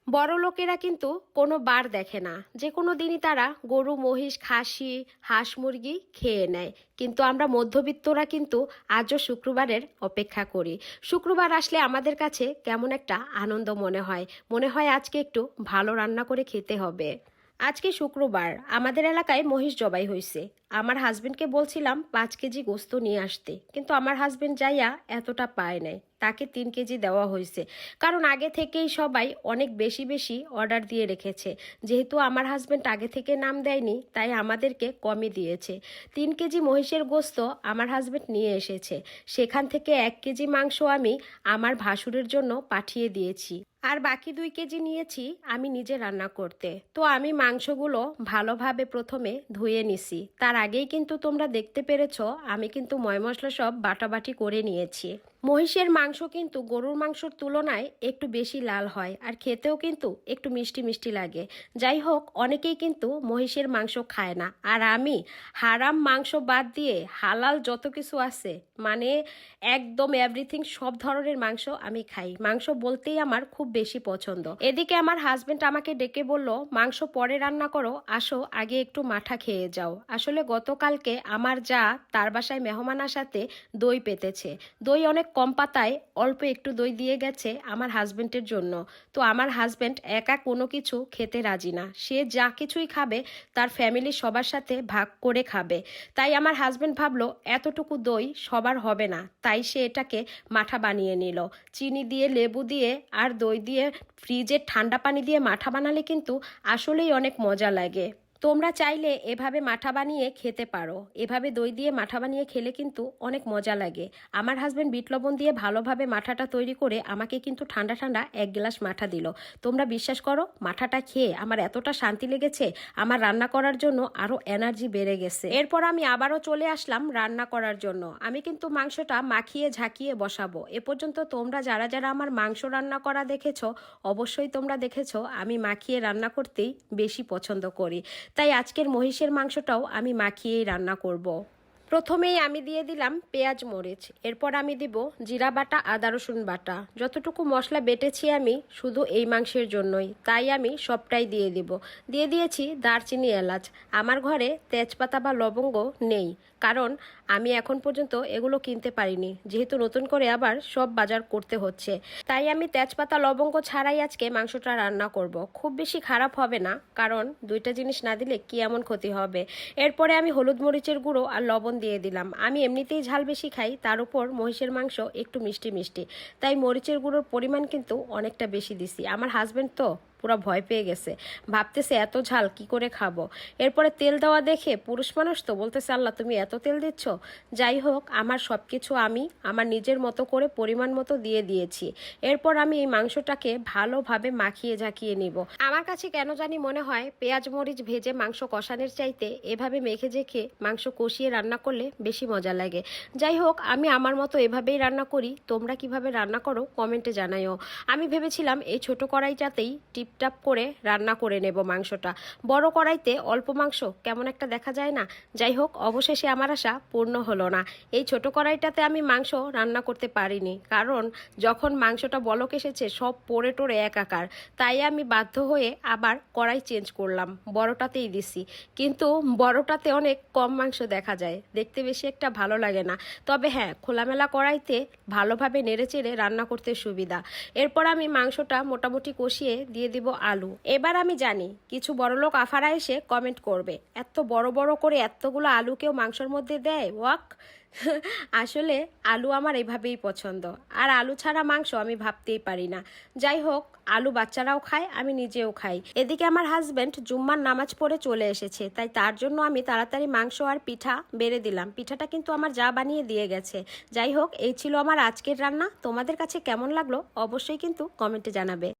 বড়লোকেরা কিন্তু কোনো বার দেখে না, যে কোনো দিনই তারা গরু মহিষ খাসি হাঁস মুরগি খেয়ে নেয়। কিন্তু আমরা মধ্যবিত্তরা কিন্তু আজও শুক্রবারের অপেক্ষা করি। শুক্রবার আসলে আমাদের কাছে কেমন একটা আনন্দ মনে হয় আজকে একটু ভালো রান্না করে খেতে হবে। আজকে শুক্রবার, আমাদের এলাকায় মহিষ জবাই হয়েছে। আমার হাজবেন্ডকে বলছিলাম 5 কেজি গোস্ত নিয়ে আসতে, কিন্তু আমার হাজবেন্ড যাইয়া এতটা পায় নাই, তাকে 3 কেজি দেওয়া হয়েছে। কারণ আগে থেকেই সবাই অনেক বেশি বেশি অর্ডার দিয়ে রেখেছে। যেহেতু আমার হাজবেন্ড আগে থেকে নাম দেয়নি, তাই আমাদেরকে কমই দিয়েছে। 3 কেজি মহিষের গোস্ত আমার হাজবেন্ড নিয়ে এসেছে। সেখান থেকে 1 কেজি মাংস আমি আমার ভাসুরের জন্য পাঠিয়ে দিয়েছি, আর বাকি 2 কেজি নিয়েছি আমি নিজে রান্না করতে। তো আমি মাংসগুলো ভালোভাবে প্রথমে ধুয়ে নিছি। তার আগেই কিন্তু তোমরা দেখতে পেরেছ আমি কিন্তু ময় মশলা সব বাটাবাটি করে নিয়েছি। মহিষের মাংস কিন্তু গরুর মাংসর তুলনায় একটু বেশি লাল হয়, আর খেতেও কিন্তু একটু মিষ্টি মিষ্টি লাগে। যাই হোক, অনেকেই কিন্তু মহিষের মাংস খায় না, আর আমি হারাম মাংস বাদ দিয়ে হালাল যত কিছু আছে, মানে একদম এভরিথিং, সব ধরনের মাংস আমি খাই। মাংস বলতেই আমার খুব বেশি পছন্দ। এদিকে আমার হাজবেন্ড আমাকে ডেকে বলল, মাংস পরে রান্না করো, আসো আগে একটু মাঠা খেয়ে যাও। আসলে গতকালকে আমার যা তার বাসায় মেহমান আসাতে দই পেতেছে। দই অনেক কম পাতায় অল্প একটু দই দিয়ে গেছে আমার হাজবেন্ডের জন্য। তো আমার হাজবেন্ড একা কোনো কিছু খেতে রাজি না, সে যা কিছুই খাবে তার ফ্যামিলির সবার সাথে ভাগ করে খাবে। তাই আমার হাজবেন্ড ভাবলো এতটুকু দই সবার হবে না, তাই সে এটাকে মাঠা বানিয়ে নিল। চিনি দিয়ে, লেবু দিয়ে আর দই দিয়ে ফ্রিজের ঠান্ডা পানি দিয়ে মাঠা বানালে কিন্তু আসলেই অনেক মজা লাগে। তোমরা চাইলে এভাবে মাঠা বানিয়ে খেতে পারো। এভাবে দই দিয়ে মাঠা বানিয়ে খেলে কিন্তু অনেক মজা লাগে। আমার হাজবেন্ড বিট লবণ দিয়ে ভালোভাবে মাঠাটা তৈরি করে আমাকে কিন্তু ঠান্ডা ঠান্ডা 1 গ্লাস মাঠা দিল। তোমরা বিশ্বাস করো, মাঠাটা খেয়ে আমার এতটা শান্তি লেগেছে, আমার রান্না করার জন্য আরও এনার্জি বেড়ে গেছে। এরপর আমি আবারও চলে আসলাম রান্না করার জন্য। আমি কিন্তু মাংসটা মাখিয়ে ঝাঁকিয়ে বসাবো। এ পর্যন্ত তোমরা যারা যারা আমার মাংস রান্না করা দেখেছো, অবশ্যই তোমরা দেখেছো আমি মাখিয়ে রান্না করতেই বেশি পছন্দ করি। তাই আজকের মহিষের মাংসটাও আমি মাখিয়েই রান্না করব। প্রথমেই আমি দিয়ে দিলাম পেঁয়াজ মরিচ, এরপর আমি দিব জিরা বাটা আদা রসুন বাটা। যতটুকু মশলা বেটেছি আমি শুধু এই মাংসের জন্যই, তাই আমি সবটাই দিয়ে দিয়েছি দারচিনি এলাচ। আমার ঘরে তেজপাতা বা লবঙ্গ নেই, কারণ আমি এখন পর্যন্ত এগুলো কিনতে পারিনি, যেহেতু নতুন করে আবার সব বাজার করতে হচ্ছে। তাই আমি তেজপাতা লবঙ্গ ছাড়াই আজকে মাংসটা রান্না করব। খুব বেশি খারাপ হবে না, কারণ দুইটা জিনিস না দিলে কি এমন ক্ষতি হবে। এরপরে আমি হলুদ মরিচের গুঁড়ো আর লবণ দিয়ে দিলাম। আমি এমনিতেই ঝাল বেশি খাই, তার উপর মহিষের মাংস একটু মিষ্টি মিষ্টি, তাই মরিচের গুঁড়োর পরিমাণ কিন্তু অনেকটা বেশি দিছি। আমার হাজবেন্ড তো পুরো ভয় পেয়ে গেছে, ভাবতেছে এত ঝাল কি করে খাবো। এরপরে তেল দেওয়া দেখে পুরুষ মানুষ তো বলতেছে, আল্লাহ তুমি এত তেল দিচ্ছ। যাই হোক, আমার সব কিছু আমি আমার নিজের মতো করে পরিমাণ মতো দিয়ে দিয়েছি। এরপর আমি এই মাংসটাকে ভালোভাবে মাখিয়ে ঝাঁকিয়ে নিব। আমার কাছে কেন জানি মনে হয় পেঁয়াজ মরিচ ভেজে মাংস কষানোর চাইতে এভাবে মেখে ঝেঁকে মাংস কষিয়ে রান্না করলে বেশি মজা লাগে। যাই হোক, আমি আমার মতো এভাবেই রান্না করি। তোমরা কিভাবে রান্না করো কমেন্টে জানাইও। আমি ভেবেছিলাম এই ছোট কড়াইটাতেই টিপটাপ করে রান্না করে নেব মাংসটা। বড় কড়াইতে অল্প মাংস কেমন একটা দেখা যায় না। যাই হোক, অবশেষে আমার আশা পূর্ণ হলো না। এই ছোট কড়াইটাতে আমি মাংস রান্না করতে পারিনি, কারণ যখন মাংসটা বলক এসেছে সব পড়ে টোরে একাকার। তাই আমি বাধ্য হয়ে আবার কড়াই চেঞ্জ করলাম, বড়টাতেই দিছি। কিন্তু বড়টাতে অনেক কম মাংস দেখা যায়, দেখতে বেশি একটা ভালো লাগে না। তবে হ্যাঁ, খোলামেলা কড়াইতে ভালোভাবে নেড়েচেড়ে রান্না করতে সুবিধা। এরপর আমি মাংসটা মোটামুটি কষিয়ে দিয়ে দিব আলু। এবার আমি জানি কিছু বড়লোক আফারা এসে কমেন্ট করবে, এত বড় বড় করে এতগুলো আলু কেউ মাংসের মধ্যে দেয়? ওয়াক আসলে আলু আমার এভাবেই পছন্দ, আর আলু ছাড়া মাংস আমি ভাবতেই পারি না। যাই হোক, আলু বাচ্চারাও খায়, আমি নিজেও খাই। এদিকে আমার হাজবেন্ড জুম্মার নামাজ পড়ে চলে এসেছে, তাই তার জন্য আমি তাড়াতাড়ি মাংস আর পিঠা বেড়ে দিলাম। পিঠাটা কিন্তু আমার যা বানিয়ে দিয়ে গেছে। যাই হোক, এই ছিল আমার আজকের রান্না। তোমাদের কাছে কেমন লাগলো অবশ্যই কিন্তু কমেন্টে জানাবে।